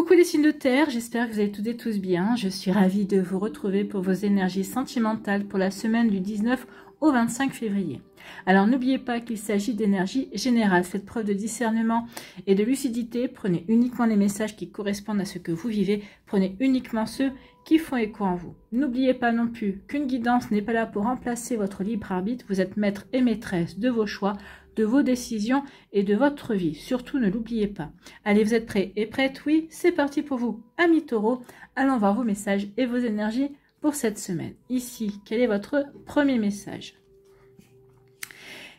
Coucou les signes de terre, j'espère que vous allez toutes et tous bien. Je suis ravie de vous retrouver pour vos énergies sentimentales pour la semaine du 19 au 25 février. Alors n'oubliez pas qu'il s'agit d'énergie générale. Faites preuve de discernement et de lucidité. Prenez uniquement les messages qui correspondent à ce que vous vivez. Prenez uniquement ceux qui font écho en vous. N'oubliez pas non plus qu'une guidance n'est pas là pour remplacer votre libre arbitre. Vous êtes maître et maîtresse de vos choix, de vos décisions et de votre vie. Surtout, ne l'oubliez pas. Allez, vous êtes prêts et prêtes? Oui, c'est parti pour vous, amis taureaux. Allons voir vos messages et vos énergies pour cette semaine. Ici, quel est votre premier message?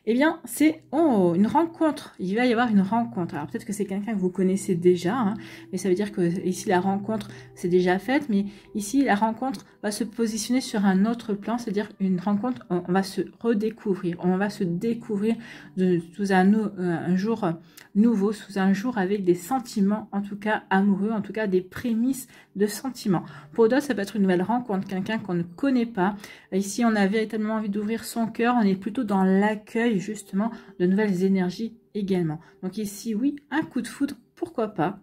Eh bien, c'est une rencontre. Il va y avoir une rencontre. Alors, peut-être que c'est quelqu'un que vous connaissez déjà, hein, mais ça veut dire que ici, la rencontre, c'est déjà faite. Mais ici, la rencontre va se positionner sur un autre plan, c'est-à-dire une rencontre, on va se redécouvrir. On va se découvrir sous un jour nouveau, sous un jour avec des sentiments, en tout cas amoureux, en tout cas des prémices de sentiments. Pour d'autres, ça peut être une nouvelle rencontre, quelqu'un qu'on ne connaît pas. Ici, on a véritablement envie d'ouvrir son cœur. On est plutôt dans l'accueil, justement, de nouvelles énergies également. Donc ici, oui, un coup de foudre, pourquoi pas.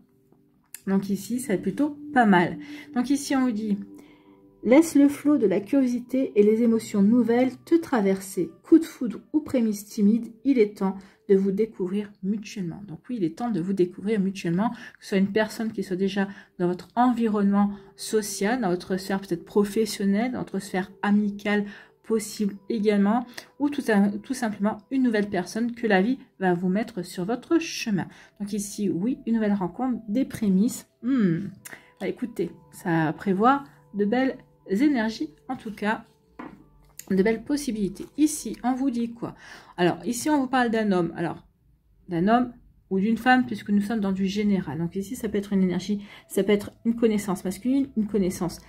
Donc ici, ça va être plutôt pas mal. Donc ici, on vous dit, laisse le flot de la curiosité et les émotions nouvelles te traverser. Coup de foudre ou prémisse timide, il est temps de vous découvrir mutuellement. Donc oui, il est temps de vous découvrir mutuellement, que ce soit une personne qui soit déjà dans votre environnement social, dans votre sphère peut-être professionnelle, dans votre sphère amicale, possible également, ou tout simplement une nouvelle personne que la vie va vous mettre sur votre chemin. Donc ici, oui, une nouvelle rencontre, des prémices. Bah, écoutez, ça prévoit de belles énergies, en tout cas, de belles possibilités. Ici, on vous dit quoi? Alors, ici, on vous parle d'un homme. Alors, d'un homme ou d'une femme, puisque nous sommes dans du général. Donc ici, ça peut être une énergie, ça peut être une connaissance masculine, une connaissance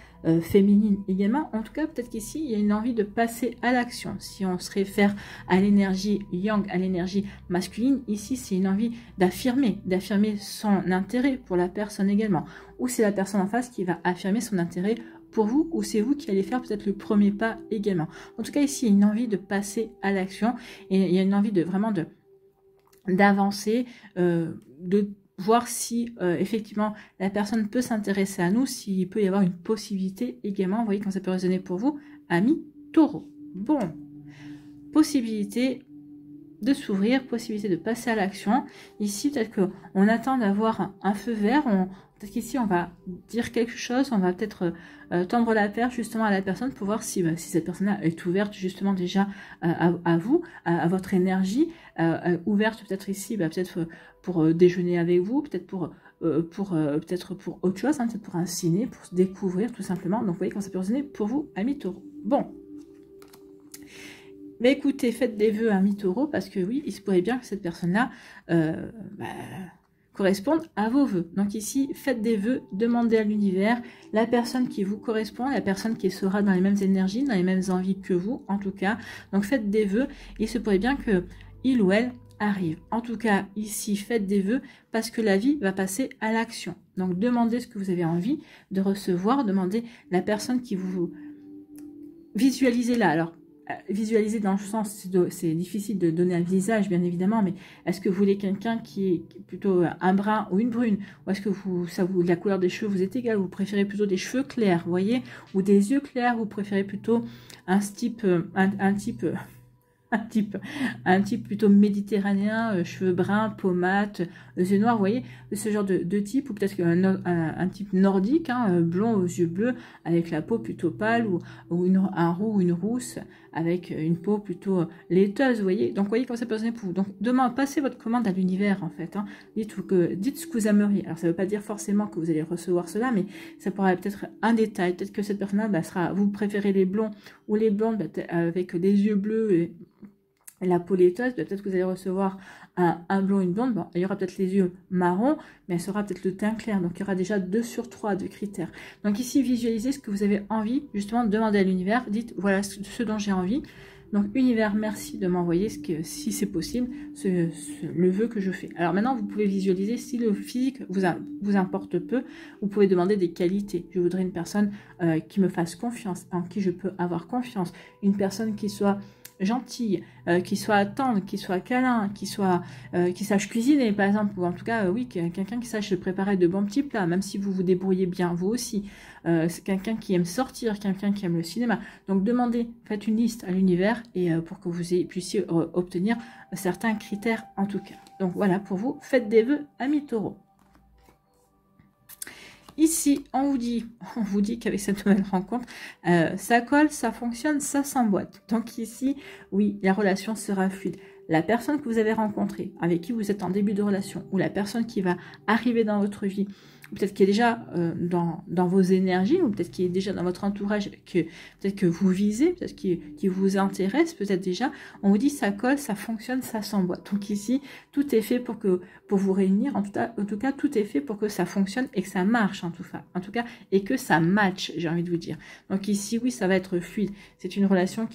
féminine également. En tout cas, peut-être qu'ici, il y a une envie de passer à l'action. Si on se réfère à l'énergie yang, à l'énergie masculine, ici, c'est une envie d'affirmer son intérêt pour la personne également. Ou c'est la personne en face qui va affirmer son intérêt pour vous, ou c'est vous qui allez faire peut-être le premier pas également. En tout cas, ici, il y a une envie de passer à l'action, et il y a une envie de vraiment d'avancer, de voir si effectivement la personne peut s'intéresser à nous, s'il peut y avoir une possibilité également. Vous voyez quand ça peut résonner pour vous, amis taureaux. Bon, possibilité de s'ouvrir, possibilité de passer à l'action. Ici, peut-être qu'on attend d'avoir un feu vert. Peut-être qu'ici, on va dire quelque chose, on va peut-être tendre la perche justement à la personne pour voir si cette personne-là est ouverte justement déjà à vous, à votre énergie, ouverte peut-être ici, peut-être pour déjeuner avec vous, peut-être pour autre chose, hein, peut-être pour un ciné, pour se découvrir tout simplement. Donc vous voyez quand ça peut résonner pour vous, amis taureaux. Bon. Mais écoutez, faites des vœux, amis taureaux, parce que oui, il se pourrait bien que cette personne-là corresponde à vos vœux. Donc ici, faites des vœux, demandez à l'univers, la personne qui vous correspond, la personne qui sera dans les mêmes énergies, dans les mêmes envies que vous, en tout cas. Donc faites des vœux, il se pourrait bien que il ou elle arrive. En tout cas, ici, faites des vœux, parce que la vie va passer à l'action. Donc demandez ce que vous avez envie de recevoir, demandez la personne qui vous... Visualisez-la. Alors, visualiser dans le sens, c'est difficile de donner un visage bien évidemment, mais est-ce que vous voulez quelqu'un qui est plutôt un brun ou une brune, ou est-ce que la couleur des cheveux vous est égale, vous préférez plutôt des cheveux clairs, vous voyez, ou des yeux clairs, vous préférez plutôt un type plutôt méditerranéen, cheveux bruns, pommade, yeux noirs, vous voyez, ce genre de type, ou peut-être un type nordique, hein, blond aux yeux bleus, avec la peau plutôt pâle, ou un roux ou une rousse, avec une peau plutôt laiteuse, vous voyez. Donc, vous voyez comment ça peut résonner pour vous. Donc, demain, passez votre commande à l'univers, en fait. Hein. Dites ce que vous aimeriez. Alors, ça ne veut pas dire forcément que vous allez recevoir cela, mais ça pourrait peut-être un détail. Peut-être que cette personne-là sera, vous préférez les blonds ou les blondes avec des yeux bleus et la peau laiteuse, peut-être que vous allez recevoir un blond, une blonde. Bon, il y aura peut-être les yeux marrons, mais elle sera peut-être le teint clair. Donc, il y aura déjà 2 sur 3 de critères. Donc, ici, visualisez ce que vous avez envie. Justement, demandez à l'univers. Dites, voilà ce dont j'ai envie. Donc, univers, merci de m'envoyer, si c'est possible, le vœu que je fais. Alors, maintenant, vous pouvez visualiser, si le physique vous importe peu, vous pouvez demander des qualités. Je voudrais une personne qui me fasse confiance, en qui je peux avoir confiance. Une personne qui soit gentil, qui soit tendre, qui soit câlin, qui sache cuisiner par exemple, ou en tout cas oui, quelqu'un qui sache se préparer de bons petits plats, même si vous vous débrouillez bien vous aussi. C'est quelqu'un qui aime sortir, quelqu'un qui aime le cinéma. Donc demandez, faites une liste à l'univers et pour que vous puissiez obtenir certains critères en tout cas. Donc voilà pour vous, faites des vœux, amis taureaux. Ici, on vous dit qu'avec cette nouvelle rencontre, ça colle, ça fonctionne, ça s'emboîte. Donc ici, oui, la relation sera fluide. La personne que vous avez rencontrée, avec qui vous êtes en début de relation, ou la personne qui va arriver dans votre vie, peut-être qui est déjà dans vos énergies, ou peut-être qui est déjà dans votre entourage, peut-être que vous visez, peut-être qui vous intéresse, peut-être déjà, on vous dit ça colle, ça fonctionne, ça s'emboîte. Donc ici, tout est fait pour vous réunir, en tout cas, tout est fait pour que ça fonctionne et que ça marche, en tout cas, et que ça matche, j'ai envie de vous dire. Donc ici, oui, ça va être fluide. C'est une relation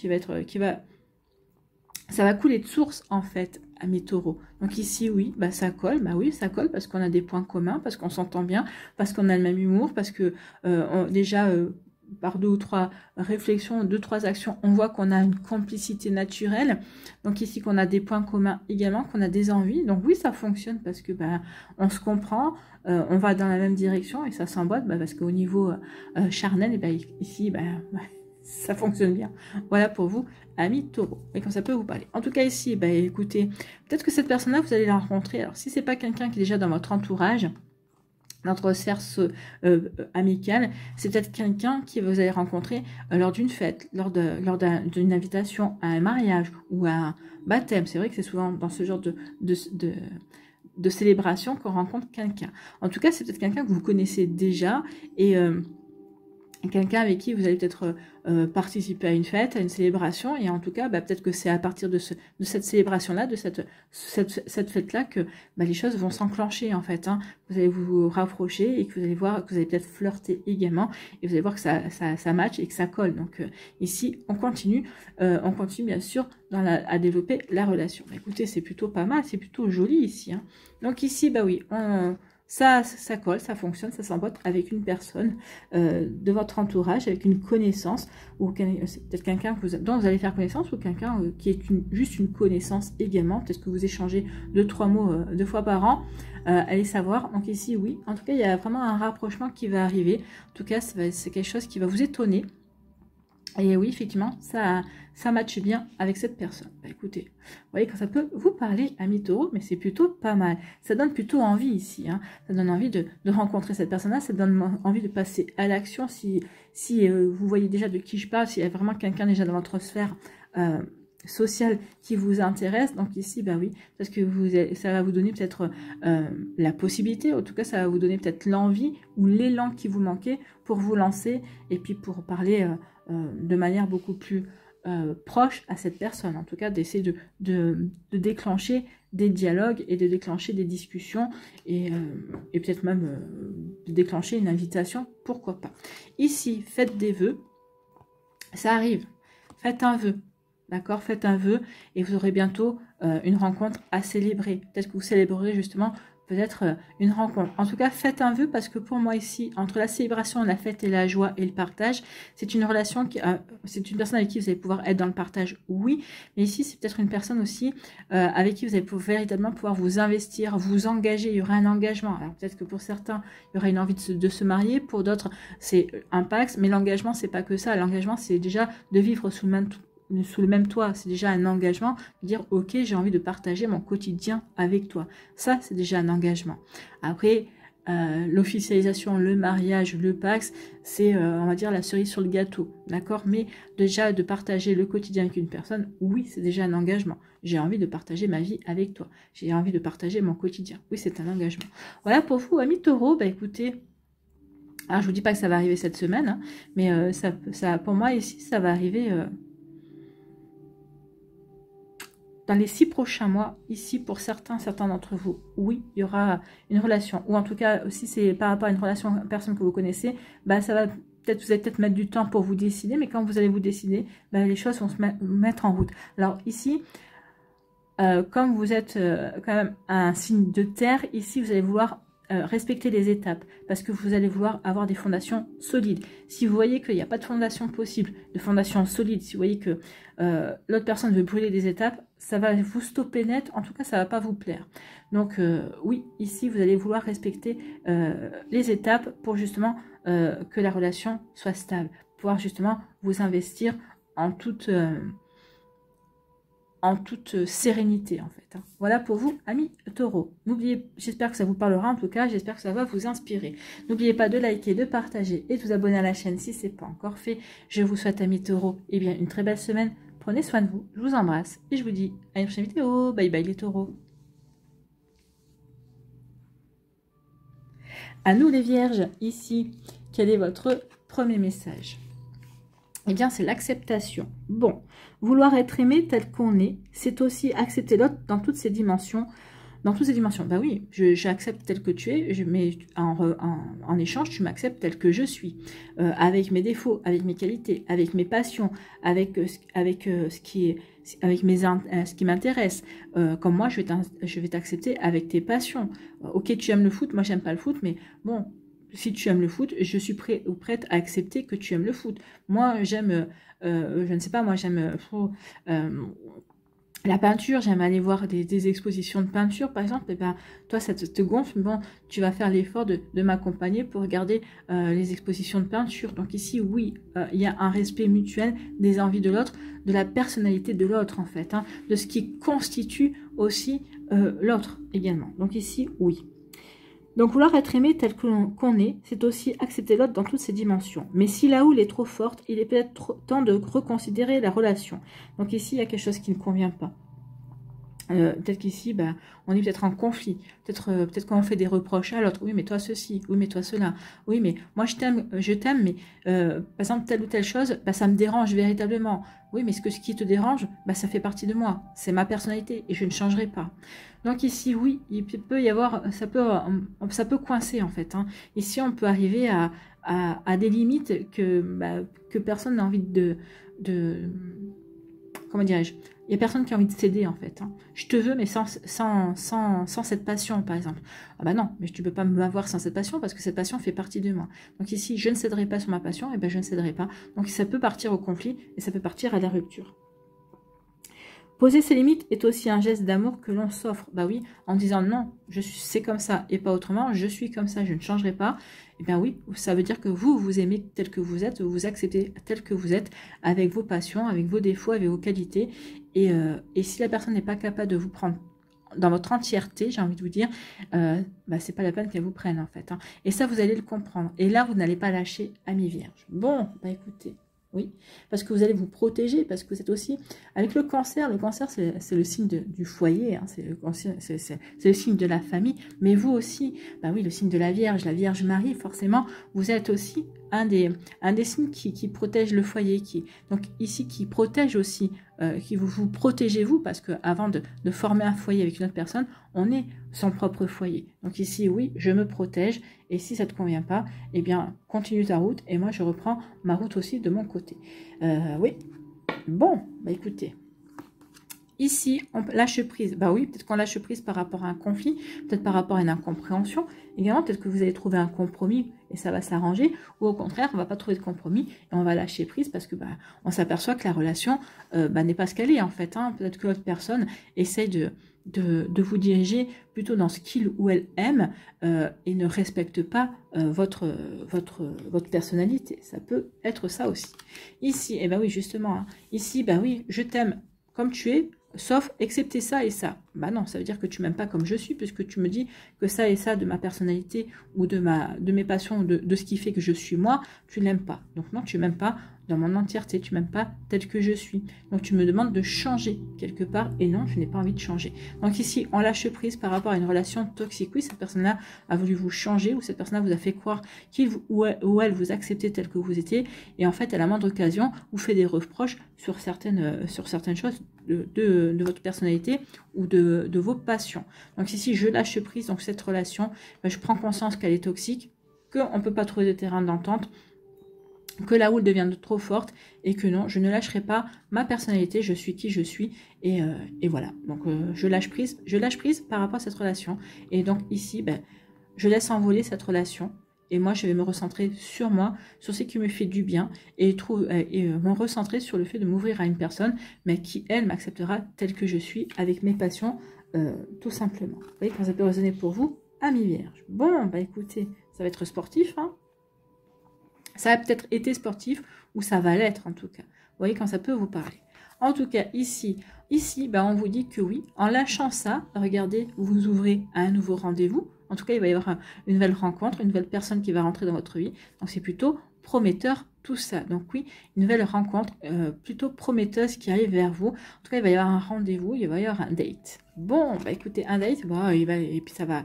ça va couler de source, en fait, amis taureaux. Donc ici, oui, bah ça colle parce qu'on a des points communs, parce qu'on s'entend bien, parce qu'on a le même humour, parce que déjà, par 2 ou 3 réflexions, 2 ou 3 actions, on voit qu'on a une complicité naturelle. Donc ici, qu'on a des points communs également, qu'on a des envies. Donc oui, ça fonctionne parce que on se comprend, on va dans la même direction et ça s'emboîte parce qu'au niveau charnel, et ici, ça fonctionne bien. Voilà pour vous, amis taureaux. Et quand ça peut vous parler. En tout cas, ici, écoutez, peut-être que cette personne-là, vous allez la rencontrer. Alors, si c'est pas quelqu'un qui est déjà dans votre entourage, notre cercle amical, c'est peut-être quelqu'un qui vous allez rencontrer lors d'une fête, lors d'une invitation à un mariage ou à un baptême. C'est vrai que c'est souvent dans ce genre de célébration qu'on rencontre quelqu'un. En tout cas, c'est peut-être quelqu'un que vous connaissez déjà et quelqu'un avec qui vous allez peut-être participer à une fête, à une célébration, et en tout cas, peut-être que c'est à partir de cette célébration-là, de cette fête-là, que les choses vont s'enclencher, en fait. Vous allez vous rapprocher et que vous allez voir, que vous allez peut-être flirter également, et vous allez voir que ça match et que ça colle. Donc ici, on continue bien sûr à développer la relation. Écoutez, c'est plutôt pas mal, c'est plutôt joli ici. Donc ici, oui, ça colle, ça fonctionne, ça s'emboîte avec une personne de votre entourage, avec une connaissance, ou peut-être quelqu'un dont vous allez faire connaissance, ou quelqu'un qui est juste une connaissance également, peut-être que vous échangez 2-3 mots 2 fois par an, allez savoir. Donc ici, oui, en tout cas, il y a vraiment un rapprochement qui va arriver. En tout cas, c'est quelque chose qui va vous étonner. Et oui, effectivement, ça matche bien avec cette personne. Écoutez, vous voyez quand ça peut vous parler, amis taureaux, mais c'est plutôt pas mal. Ça donne plutôt envie ici. Ça donne envie de rencontrer cette personne-là. Ça donne envie de passer à l'action. Si vous voyez déjà de qui je parle, s'il y a vraiment quelqu'un déjà dans votre sphère sociale qui vous intéresse. Donc ici, oui, parce que ça va vous donner peut-être la possibilité, en tout cas, ça va vous donner peut-être l'envie ou l'élan qui vous manquait pour vous lancer et puis pour parler de manière beaucoup plus proche à cette personne, en tout cas d'essayer de déclencher des dialogues et de déclencher des discussions et peut-être même de déclencher une invitation, pourquoi pas. Ici, faites des vœux, ça arrive, faites un vœu, d'accord, faites un vœu et vous aurez bientôt une rencontre à célébrer. Peut-être que vous célébrerez justement peut-être une rencontre. En tout cas, faites un vœu parce que pour moi ici, entre la célébration, la fête et la joie et le partage, c'est une relation c'est une personne avec qui vous allez pouvoir être dans le partage, oui, mais ici c'est peut-être une personne aussi avec qui vous allez véritablement pouvoir vous investir, vous engager, il y aura un engagement. Alors peut-être que pour certains, il y aura une envie de se marier, pour d'autres c'est un pax, mais l'engagement c'est pas que ça, l'engagement c'est déjà de vivre sous le même toit, c'est déjà un engagement, de dire ok, j'ai envie de partager mon quotidien avec toi. Ça, c'est déjà un engagement. Après, l'officialisation, le mariage, le pax, c'est, on va dire, la cerise sur le gâteau, d'accord? Mais déjà, de partager le quotidien avec une personne, oui, c'est déjà un engagement. J'ai envie de partager ma vie avec toi. J'ai envie de partager mon quotidien. Oui, c'est un engagement. Voilà pour vous, amis taureaux. Écoutez, alors je vous dis pas que ça va arriver cette semaine, mais ça, pour moi, ici, ça va arriver... dans les 6 prochains mois, ici, pour certains d'entre vous, oui, il y aura une relation. Ou en tout cas, si c'est par rapport à une relation, une personne que vous connaissez, ça va peut-être, vous allez peut-être mettre du temps pour vous décider, mais quand vous allez vous décider, les choses vont se mettre en route. Alors ici, comme vous êtes quand même un signe de terre, ici, vous allez vouloir respecter les étapes parce que vous allez vouloir avoir des fondations solides. Si vous voyez qu'il n'y a pas de fondation possible, de fondation solide, si vous voyez que l'autre personne veut brûler des étapes, ça va vous stopper net, en tout cas ça ne va pas vous plaire. Donc oui, ici vous allez vouloir respecter les étapes pour justement que la relation soit stable, pouvoir justement vous investir en toute sérénité en fait. Voilà pour vous, amis Taureau. N'oubliez, j'espère que ça vous parlera en tout cas, j'espère que ça va vous inspirer. N'oubliez pas de liker, de partager et de vous abonner à la chaîne si ce n'est pas encore fait. Je vous souhaite, amis Taureau, eh bien, une très belle semaine. Prenez soin de vous, je vous embrasse et je vous dis à une prochaine vidéo. Bye bye les Taureaux. À nous les Vierges, ici, quel est votre premier message? Eh bien, c'est l'acceptation. Bon, vouloir être aimé tel qu'on est, c'est aussi accepter l'autre dans toutes ses dimensions. Dans toutes ses dimensions. Bah oui, j'accepte tel que tu es, mais en échange, tu m'acceptes tel que je suis. Avec mes défauts, avec mes qualités, avec mes passions, avec ce qui m'intéresse. Comme moi, je vais t'accepter avec tes passions. Ok, tu aimes le foot, moi j'aime pas le foot, mais bon... Si tu aimes le foot, je suis prêt ou prête à accepter que tu aimes le foot. Moi, j'aime, je ne sais pas, moi j'aime la peinture, j'aime aller voir des expositions de peinture, par exemple. Et ben, toi, ça te gonfle, bon, tu vas faire l'effort de m'accompagner pour regarder les expositions de peinture. Donc ici, oui, il y a un respect mutuel des envies de l'autre, de la personnalité de l'autre, en fait, hein, de ce qui constitue aussi l'autre également. Donc ici, oui. Donc vouloir être aimé tel qu'on est, c'est aussi accepter l'autre dans toutes ses dimensions. Mais si la houle est trop forte, il est peut-être temps de reconsidérer la relation. Donc ici, il y a quelque chose qui ne convient pas. Peut-être qu'ici, bah, on est peut-être en conflit. Peut-être qu'on fait des reproches à l'autre. Oui, mais toi ceci. Oui, mais toi cela. Oui, mais moi je t'aime, mais par exemple, telle ou telle chose, bah, ça me dérange véritablement. Oui, mais ce qui te dérange, bah, ça fait partie de moi. C'est ma personnalité et je ne changerai pas. Donc ici, oui, il peut y avoir, ça peut coincer en fait. Hein. Ici, on peut arriver à des limites que personne n'a envie de comment dirais-je, il n'y a personne qui a envie de céder en fait. Hein. Je te veux mais sans cette passion par exemple. Ah bah non, mais tu ne peux pas m'avoir sans cette passion parce que cette passion fait partie de moi. Donc ici, je ne céderai pas sur ma passion, et ben je ne céderai pas. Donc ça peut partir au conflit et ça peut partir à la rupture. Poser ses limites est aussi un geste d'amour que l'on s'offre. Bah oui, en disant non, c'est comme ça et pas autrement, je suis comme ça, je ne changerai pas. Eh bien oui, ça veut dire que vous aimez tel que vous êtes, vous acceptez tel que vous êtes, avec vos passions, avec vos défauts, avec vos qualités. Et si la personne n'est pas capable de vous prendre dans votre entièreté, j'ai envie de vous dire, bah c'est pas la peine qu'elle vous prenne en fait. Hein. Et ça, vous allez le comprendre. Et là, vous n'allez pas lâcher, amis vierges. Bon, bah écoutez... Oui, parce que vous allez vous protéger, parce que vous êtes aussi... Avec le cancer c'est le signe du foyer, hein, c'est le signe de la famille, mais vous aussi, bah oui, le signe de la Vierge Marie, forcément, vous êtes aussi un des signes qui protège le foyer, donc ici, qui protège aussi, qui vous protégez vous, parce que avant de former un foyer avec une autre personne, on est son propre foyer. Donc ici, oui, je me protège, et si ça ne te convient pas, eh bien, continue ta route, et moi, je reprends ma route aussi de mon côté. Oui, bon, bah écoutez, ici, on lâche prise. Bah oui, peut-être qu'on lâche prise par rapport à un conflit, peut-être par rapport à une incompréhension. Également, peut-être que vous allez trouver un compromis et ça va s'arranger. Ou au contraire, on ne va pas trouver de compromis et on va lâcher prise parce que on s'aperçoit que la relation n'est pas ce qu'elle est en fait. Hein. Peut-être que l'autre personne essaye de vous diriger plutôt dans ce qu'il ou elle aime et ne respecte pas votre personnalité. Ça peut être ça aussi. Ici, eh ben oui, justement, hein, ici, bah oui, je t'aime comme tu es, sauf excepté ça et ça. Bah non, ça veut dire que tu m'aimes pas comme je suis, puisque tu me dis que ça et ça de ma personnalité ou de mes passions, de ce qui fait que je suis moi, tu l'aimes pas. Donc non, tu m'aimes pas dans mon entièreté, tu m'aimes pas tel que je suis. Donc tu me demandes de changer quelque part, et non, je n'ai pas envie de changer. Donc ici, on lâche prise par rapport à une relation toxique. Oui, cette personne-là a voulu vous changer, ou cette personne-là vous a fait croire qu'il ou elle vous acceptait tel que vous étiez, et en fait, à la moindre occasion, vous fait des reproches sur certaines choses de votre personnalité ou de vos passions. Donc ici, je lâche prise, donc cette relation, je prends conscience qu'elle est toxique, qu'on ne peut pas trouver de terrain d'entente, que la houle devient trop forte et que non, je ne lâcherai pas ma personnalité, je suis qui je suis et voilà. Donc je lâche prise par rapport à cette relation. Et donc ici, je laisse envoler cette relation. Et moi, je vais me recentrer sur moi, sur ce qui me fait du bien, et me recentrer sur le fait de m'ouvrir à une personne, mais qui, elle, m'acceptera telle que je suis, avec mes passions, tout simplement. Vous voyez, quand ça peut résonner pour vous, amis vierges. Bon, bah écoutez, ça va être sportif, hein. Ça a peut-être été sportif, ou ça va l'être en tout cas. Vous voyez, quand ça peut vous parler. En tout cas, ici, bah, on vous dit que oui, en lâchant ça, regardez, vous vous ouvrez à un nouveau rendez-vous. En tout cas, il va y avoir une nouvelle rencontre, une nouvelle personne qui va rentrer dans votre vie. Donc, c'est plutôt prometteur tout ça. Donc, oui, une nouvelle rencontre plutôt prometteuse qui arrive vers vous. En tout cas, il va y avoir un rendez-vous, il va y avoir un date. Bon, bah écoutez, un date, bon, et puis ça va...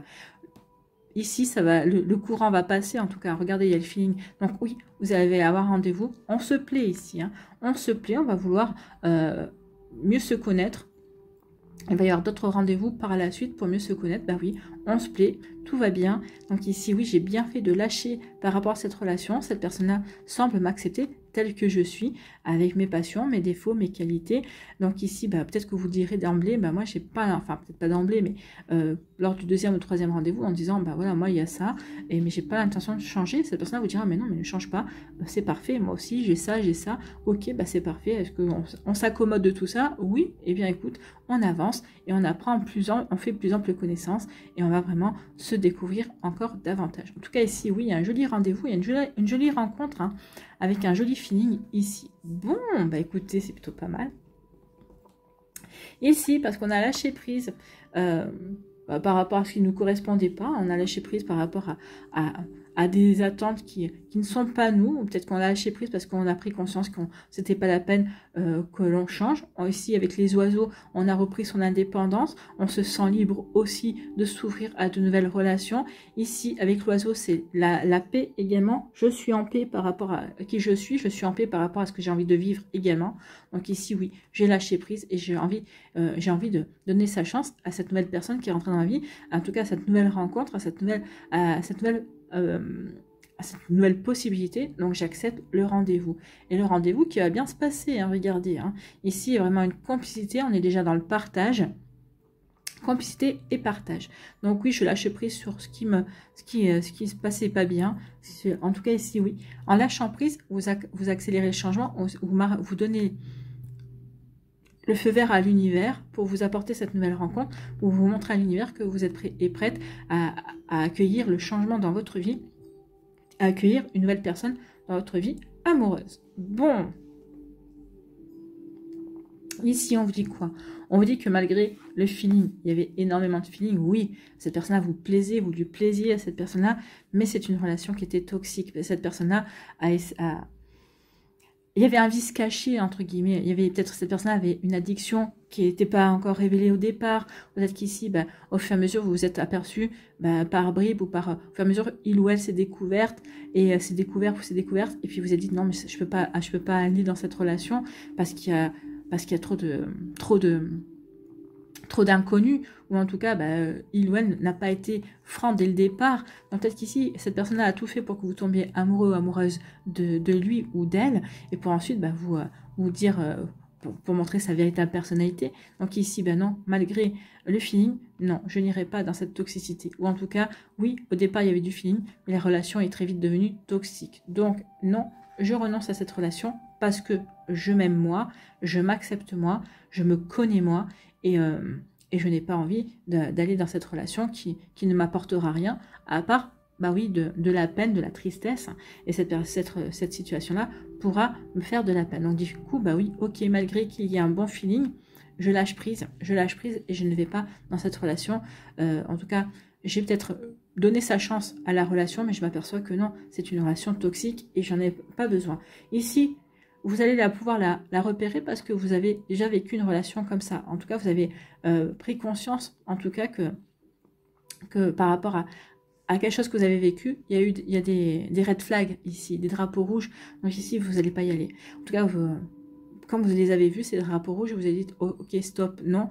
Ici, ça va, le courant va passer, en tout cas. Regardez, il y a le feeling. Donc, oui, vous allez avoir rendez-vous. On se plaît ici. Hein. On se plaît, on va vouloir mieux se connaître. Il va y avoir d'autres rendez-vous par la suite pour mieux se connaître. Bah oui, on se plaît, tout va bien. Donc ici, oui, j'ai bien fait de lâcher par rapport à cette relation. Cette personne-là semble m'accepter telle que je suis, avec mes passions, mes défauts, mes qualités. Donc ici, bah, peut-être que vous direz d'emblée, bah, moi, j'ai pas, enfin, peut-être pas d'emblée, mais lors du deuxième ou troisième rendez-vous, en disant, bah voilà, moi, il y a ça, mais j'ai pas l'intention de changer. Cette personne-là vous dira, mais non, mais ne change pas, c'est parfait, moi aussi, j'ai ça, ok, bah c'est parfait. Est-ce qu'on s'accommode de tout ça? Oui, eh bien, écoute, on avance et on apprend on fait plus ample connaissance et on va vraiment se découvrir encore davantage. En tout cas, ici, oui, il y a un joli rendez-vous, il y a une jolie rencontre, hein, avec un joli feeling ici. Bon, bah écoutez, c'est plutôt pas mal. Ici, parce qu'on a lâché prise par rapport à ce qui ne nous correspondait pas, on a lâché prise par rapport à des attentes qui ne sont pas nous, ou peut-être qu'on a lâché prise parce qu'on a pris conscience que c'était pas la peine que l'on change. Ici, avec les oiseaux, on a repris son indépendance, on se sent libre aussi de s'ouvrir à de nouvelles relations. Ici, avec l'oiseau, c'est la paix également. Je suis en paix par rapport à qui je suis en paix par rapport à ce que j'ai envie de vivre également. Donc ici, oui, j'ai lâché prise et j'ai envie de donner sa chance à cette nouvelle personne qui est rentrée dans ma vie, en tout cas à cette nouvelle rencontre, à cette nouvelle possibilité. Donc j'accepte le rendez-vous, et le rendez-vous qui va bien se passer, hein, regardez, hein. Ici il y a vraiment une complicité, on est déjà dans le partage, complicité et partage. Donc oui, je lâche prise sur ce qui se passait pas bien. En tout cas ici, oui, en lâchant prise, vous accélérez le changement, vous donnez le feu vert à l'univers pour vous apporter cette nouvelle rencontre, pour vous montrer à l'univers que vous êtes prêt et prête à accueillir le changement dans votre vie, à accueillir une nouvelle personne dans votre vie amoureuse. Bon, ici on vous dit quoi? On vous dit que malgré le feeling, il y avait énormément de feeling, oui, cette personne-là vous plaisait, vous lui plaisiez à cette personne-là, mais c'est une relation qui était toxique. Cette personne-là il y avait un vice caché, entre guillemets. Il y avait peut-être cette personne avait une addiction qui n'était pas encore révélée au départ. Peut-être qu'ici, bah, au fur et à mesure, vous vous êtes aperçu par bribes ou au fur et à mesure, il ou elle s'est découverte et s'est découvert ou s'est découverte. Et puis vous êtes dit non, mais je peux pas aller dans cette relation parce qu'il y a trop d'inconnus, ou en tout cas, il ou elle n'a pas été franc dès le départ. Donc peut-être qu'ici, cette personne-là a tout fait pour que vous tombiez amoureux ou amoureuse de lui ou d'elle, et pour ensuite vous dire, pour montrer sa véritable personnalité. Donc ici, non, malgré le feeling, non, je n'irai pas dans cette toxicité. Ou en tout cas, oui, au départ, il y avait du feeling, mais la relation est très vite devenue toxique. Donc non, je renonce à cette relation parce que je m'aime moi, je m'accepte moi, je me connais moi, et je n'ai pas envie d'aller dans cette relation qui ne m'apportera rien, à part de la peine, de la tristesse. Et cette situation-là pourra me faire de la peine. Donc du coup, ok, malgré qu'il y ait un bon feeling, je lâche prise et je ne vais pas dans cette relation. En tout cas, j'ai peut-être donné sa chance à la relation, mais je m'aperçois que non, c'est une relation toxique et j'en ai pas besoin. Ici, vous allez pouvoir la repérer parce que vous avez déjà vécu une relation comme ça. En tout cas, vous avez pris conscience, en tout cas, que par rapport à quelque chose que vous avez vécu, il y a des red flags ici, des drapeaux rouges. Donc ici, vous n'allez pas y aller. En tout cas, comme vous les avez vus, ces drapeaux rouges, vous avez dit, oh, ok, stop, non,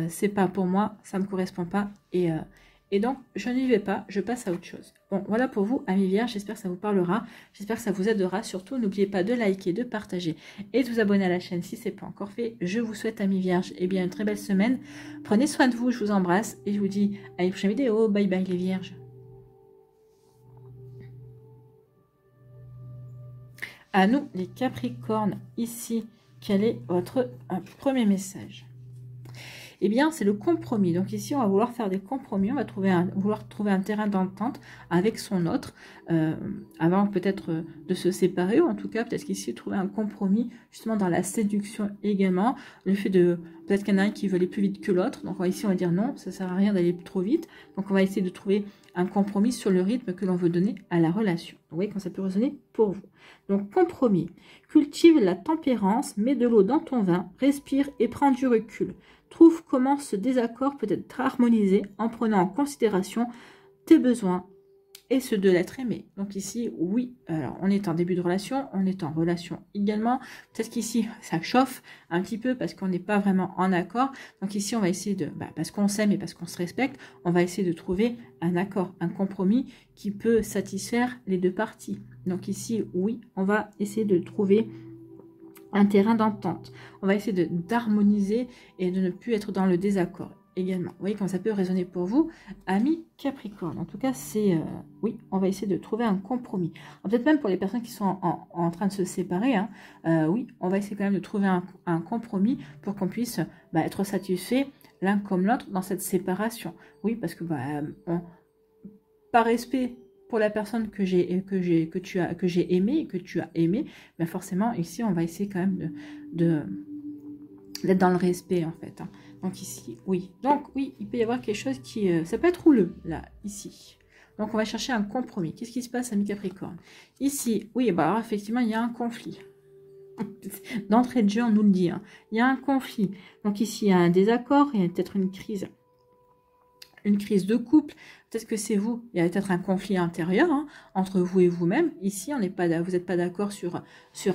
c'est pas pour moi, ça ne me correspond pas. Et donc, je n'y vais pas, je passe à autre chose. Bon, voilà pour vous, amis vierges, j'espère que ça vous parlera, j'espère que ça vous aidera. Surtout, n'oubliez pas de liker, de partager et de vous abonner à la chaîne si ce n'est pas encore fait. Je vous souhaite, amis vierges, une très belle semaine. Prenez soin de vous, je vous embrasse et je vous dis à une prochaine vidéo. Bye bye les vierges. À nous, les Capricornes, ici, quel est votre premier message? Eh bien, c'est le compromis. Donc ici, on va vouloir faire des compromis. On va vouloir trouver un terrain d'entente avec son autre avant peut-être de se séparer. Ou en tout cas, peut-être qu'ici, trouver un compromis justement dans la séduction également. Le fait de... Peut-être qu'il y en a un qui veut aller plus vite que l'autre. Donc ici, on va dire non, ça ne sert à rien d'aller trop vite. Donc on va essayer de trouver un compromis sur le rythme que l'on veut donner à la relation. Vous voyez quand ça peut résonner pour vous. Donc compromis. Cultive la tempérance, mets de l'eau dans ton vin, respire et prends du recul. Trouve comment ce désaccord peut être harmonisé en prenant en considération tes besoins et ceux de l'être aimé. Donc ici, oui, alors on est en début de relation, on est en relation également. Peut-être qu'ici, ça chauffe un petit peu parce qu'on n'est pas vraiment en accord. Donc ici, on va essayer de, parce qu'on s'aime et parce qu'on se respecte, on va essayer de trouver un accord, un compromis qui peut satisfaire les deux parties. Donc ici, oui, on va essayer de trouver un terrain d'entente. On va essayer d'harmoniser et de ne plus être dans le désaccord également. Vous voyez comment ça peut résonner pour vous, amis Capricorne. En tout cas, c'est... oui, on va essayer de trouver un compromis. Peut-être même pour les personnes qui sont en train de se séparer, hein, oui, on va essayer quand même de trouver un compromis pour qu'on puisse être satisfait l'un comme l'autre dans cette séparation. Oui, parce que par respect pour la personne que j'ai aimé et que tu as aimé, forcément ici on va essayer quand même d'être dans le respect en fait. Hein. Donc ici, oui. Donc oui, il peut y avoir quelque chose qui... ça peut être houleux, là, ici. Donc on va chercher un compromis. Qu'est-ce qui se passe, ami Capricorne? Ici, oui, alors effectivement, il y a un conflit. D'entrée de jeu, on nous le dit. Hein. Il y a un conflit. Donc ici, il y a un désaccord, il y a peut-être une crise de couple, peut-être que c'est vous, il y a peut-être un conflit intérieur hein, entre vous et vous-même. Ici, vous n'êtes pas d'accord sur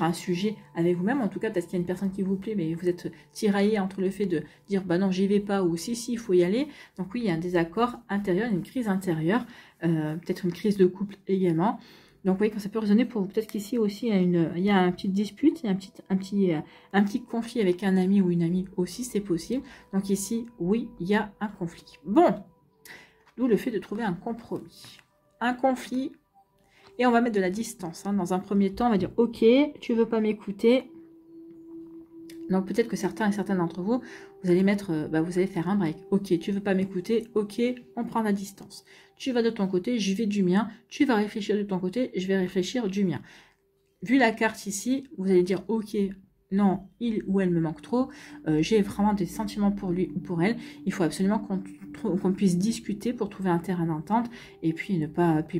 un sujet avec vous-même. En tout cas, peut-être qu'il y a une personne qui vous plaît, mais vous êtes tiraillé entre le fait de dire bah non, j'y vais pas ou si, il faut y aller. Donc oui, il y a un désaccord intérieur, une crise intérieure, peut-être une crise de couple également. Donc vous voyez quand ça peut résonner pour vous. Peut-être qu'ici aussi il y a une petite dispute, il y a un petit conflit avec un ami ou une amie aussi, c'est possible. Donc ici, oui, il y a un conflit. Bon. D'où le fait de trouver un compromis. Un conflit, et on va mettre de la distance. Hein. Dans un premier temps, on va dire, ok, tu veux pas m'écouter. Donc peut-être que certains et certaines d'entre vous, vous allez vous allez faire un break. Ok, tu veux pas m'écouter, ok, on prend la distance. Tu vas de ton côté, je vais du mien. Tu vas réfléchir de ton côté, je vais réfléchir du mien. Vu la carte ici, vous allez dire, ok, non, il ou elle me manque trop, j'ai vraiment des sentiments pour lui ou pour elle, il faut absolument qu'on puisse discuter pour trouver un terrain d'entente et puis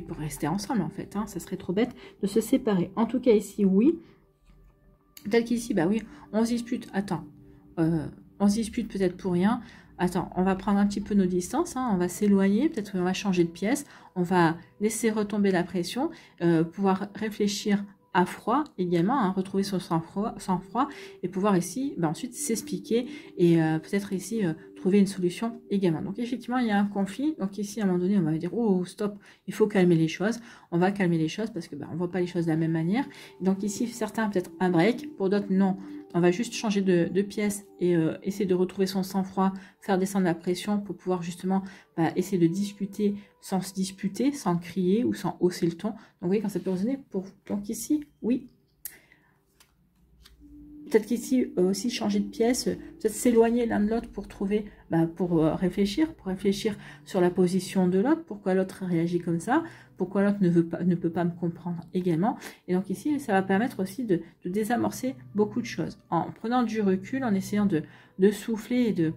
pour rester ensemble en fait, hein, ça serait trop bête de se séparer. En tout cas ici, oui, peut-être qu'ici, oui, on se dispute, attends, on se dispute peut-être pour rien, attends, on va prendre un petit peu nos distances, hein, on va s'éloigner, peut-être qu'on va changer de pièce, on va laisser retomber la pression, pouvoir réfléchir à froid également, hein, retrouver son sang-froid et pouvoir ici ensuite s'expliquer et peut-être ici trouver une solution également. Donc effectivement il y a un conflit, donc ici à un moment donné on va dire oh stop, il faut calmer les choses, on va calmer les choses parce que on voit pas les choses de la même manière. Donc ici certains peut-être un break, pour d'autres non, on va juste changer de pièce et essayer de retrouver son sang-froid, faire descendre la pression pour pouvoir justement essayer de discuter sans se disputer, sans crier ou sans hausser le ton. Donc vous voyez quand ça peut résonner pour vous. Donc ici, oui. Peut-être qu'ici aussi changer de pièce, peut-être s'éloigner l'un de l'autre pour trouver, pour réfléchir sur la position de l'autre, pourquoi l'autre réagit comme ça, pourquoi l'autre ne peut pas me comprendre également. Et donc ici, ça va permettre aussi de désamorcer beaucoup de choses. En prenant du recul, en essayant de souffler et de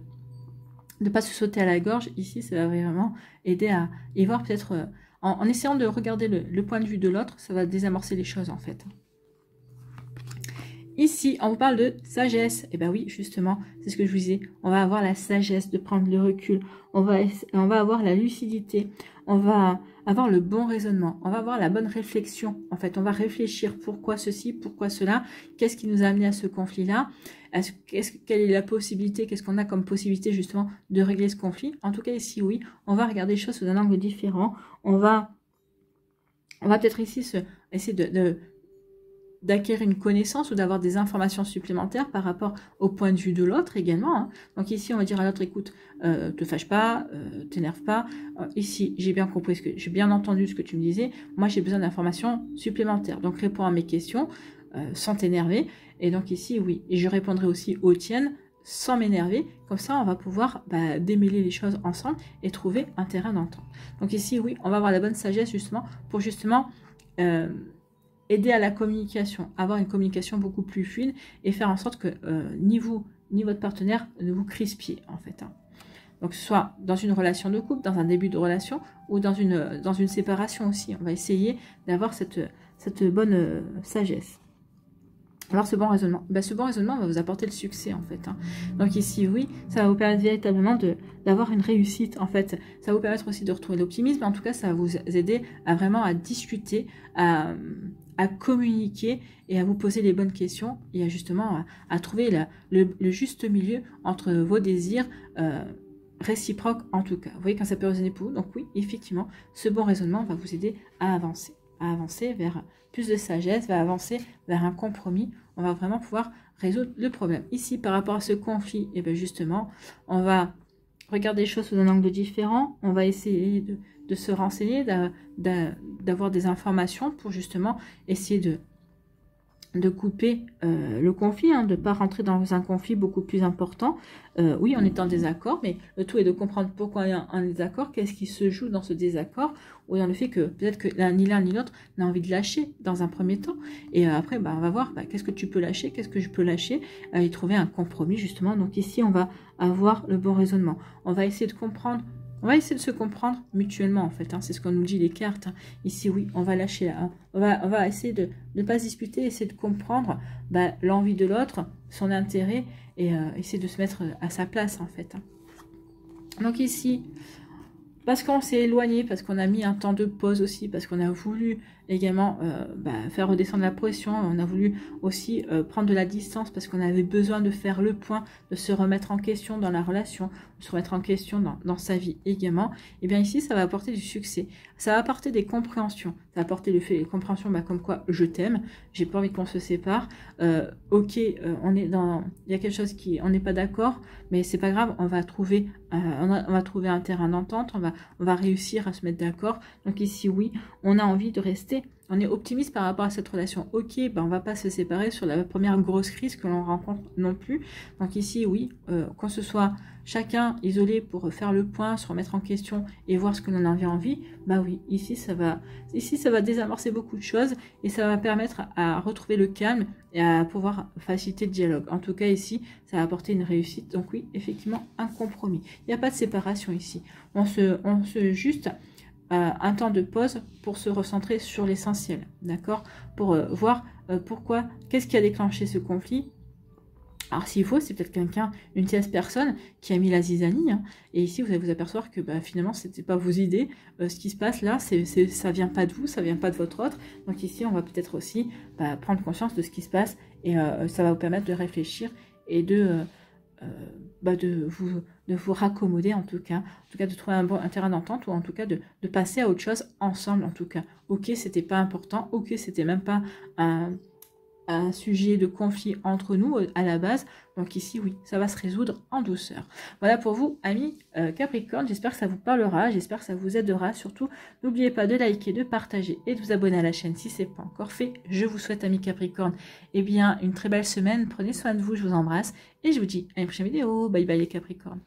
ne pas se sauter à la gorge, ici ça va vraiment aider à y voir peut-être, en essayant de regarder le point de vue de l'autre, ça va désamorcer les choses en fait. Ici, on vous parle de sagesse. Et oui, justement, c'est ce que je vous disais. On va avoir la sagesse de prendre le recul. On va avoir la lucidité. On va avoir le bon raisonnement. On va avoir la bonne réflexion. En fait, on va réfléchir pourquoi ceci, pourquoi cela. Qu'est-ce qui nous a amené à ce conflit-là? Quelle est la possibilité? Qu'est-ce qu'on a comme possibilité justement de régler ce conflit? En tout cas, ici, oui, on va regarder les choses sous un angle différent. On va peut-être ici essayer d'acquérir une connaissance ou d'avoir des informations supplémentaires par rapport au point de vue de l'autre également. Hein. Donc ici, on va dire à l'autre, écoute, te fâche pas, t'énerve pas. Ici, j'ai bien compris j'ai bien entendu ce que tu me disais. Moi, j'ai besoin d'informations supplémentaires. Donc, réponds à mes questions. sont énervés. Et donc ici, oui, et je répondrai aussi aux tiennes sans m'énerver. Comme ça, on va pouvoir démêler les choses ensemble et trouver un terrain d'entente. Donc ici, oui, on va avoir la bonne sagesse justement pour justement aider à la communication, avoir une communication beaucoup plus fluide et faire en sorte que ni vous, ni votre partenaire ne vous crispiez en fait. Hein. Donc soit dans une relation de couple, dans un début de relation ou dans une séparation aussi. On va essayer d'avoir cette bonne sagesse. Alors ce bon raisonnement, ce bon raisonnement va vous apporter le succès en fait. Hein. Donc ici oui, ça va vous permettre véritablement d'avoir une réussite en fait. Ça va vous permettre aussi de retrouver l'optimisme. En tout cas, ça va vous aider à vraiment à discuter, à communiquer et à vous poser les bonnes questions et à justement à trouver le juste milieu entre vos désirs réciproques en tout cas. Vous voyez quand ça peut résonner pour vous. Donc oui, effectivement, ce bon raisonnement va vous aider à avancer vers plus de sagesse, va avancer vers un compromis. On va vraiment pouvoir résoudre le problème. Ici, par rapport à ce conflit, et bien justement, on va regarder les choses sous un angle différent. On va essayer de se renseigner, d'avoir des informations pour justement essayer de couper le conflit, hein, de ne pas rentrer dans un conflit beaucoup plus important. Oui, on est en désaccord, mais le tout est de comprendre pourquoi il y a un désaccord, qu'est-ce qui se joue dans ce désaccord, ou dans le fait que peut-être que ni l'un ni l'autre n'a envie de lâcher dans un premier temps. Et après, on va voir qu'est-ce que tu peux lâcher, qu'est-ce que je peux lâcher, et trouver un compromis justement. Donc ici, on va avoir le bon raisonnement. On va essayer de comprendre. On va essayer de se comprendre mutuellement en fait, hein. C'est ce qu'on nous dit les cartes. Hein. Ici oui, on va lâcher, hein. on va essayer de ne pas se disputer, essayer de comprendre l'envie de l'autre, son intérêt et essayer de se mettre à sa place en fait. Hein. Donc ici, parce qu'on s'est éloigné, parce qu'on a mis un temps de pause aussi, parce qu'on a voulu également faire redescendre la pression, on a voulu aussi prendre de la distance parce qu'on avait besoin de faire le point, de se remettre en question dans la relation, de se remettre en question dans sa vie également, et bien ici ça va apporter du succès, ça va apporter des compréhensions, ça va apporter les compréhensions comme quoi je t'aime, j'ai pas envie qu'on se sépare, ok, on est dans, il y a quelque chose qui, on n'est pas d'accord, mais c'est pas grave, on va trouver un terrain d'entente, on va réussir à se mettre d'accord. Donc ici oui, on a envie de rester, on est optimiste par rapport à cette relation. Ok, on va pas se séparer sur la première grosse crise que l'on rencontre non plus. Donc ici oui, qu'on se soit chacun isolé pour faire le point, se remettre en question et voir ce que l'on avait envie, oui, ici ça va désamorcer beaucoup de choses et ça va permettre à retrouver le calme et à pouvoir faciliter le dialogue. En tout cas ici, ça va apporter une réussite. Donc oui, effectivement, un compromis. Il n'y a pas de séparation ici. On se juste un temps de pause pour se recentrer sur l'essentiel, d'accord, pour voir pourquoi, qu'est-ce qui a déclenché ce conflit. Alors s'il faut, c'est peut-être une tierce personne qui a mis la zizanie, hein, et ici vous allez vous apercevoir que finalement c'était pas vos idées, ce qui se passe là, ça vient pas de vous, ça vient pas de votre autre, donc ici on va peut-être aussi prendre conscience de ce qui se passe, et ça va vous permettre de réfléchir et de vous raccommoder en tout cas de trouver un terrain d'entente, ou en tout cas de passer à autre chose ensemble en tout cas. Ok, c'était pas important, ok, c'était même pas un sujet de conflit entre nous à la base, donc ici oui, ça va se résoudre en douceur. Voilà pour vous amis Capricorne, j'espère que ça vous parlera, j'espère que ça vous aidera, surtout n'oubliez pas de liker, de partager et de vous abonner à la chaîne si ce n'est pas encore fait. Je vous souhaite amis Capricorne une très belle semaine, prenez soin de vous, je vous embrasse et je vous dis à une prochaine vidéo, bye bye les Capricornes.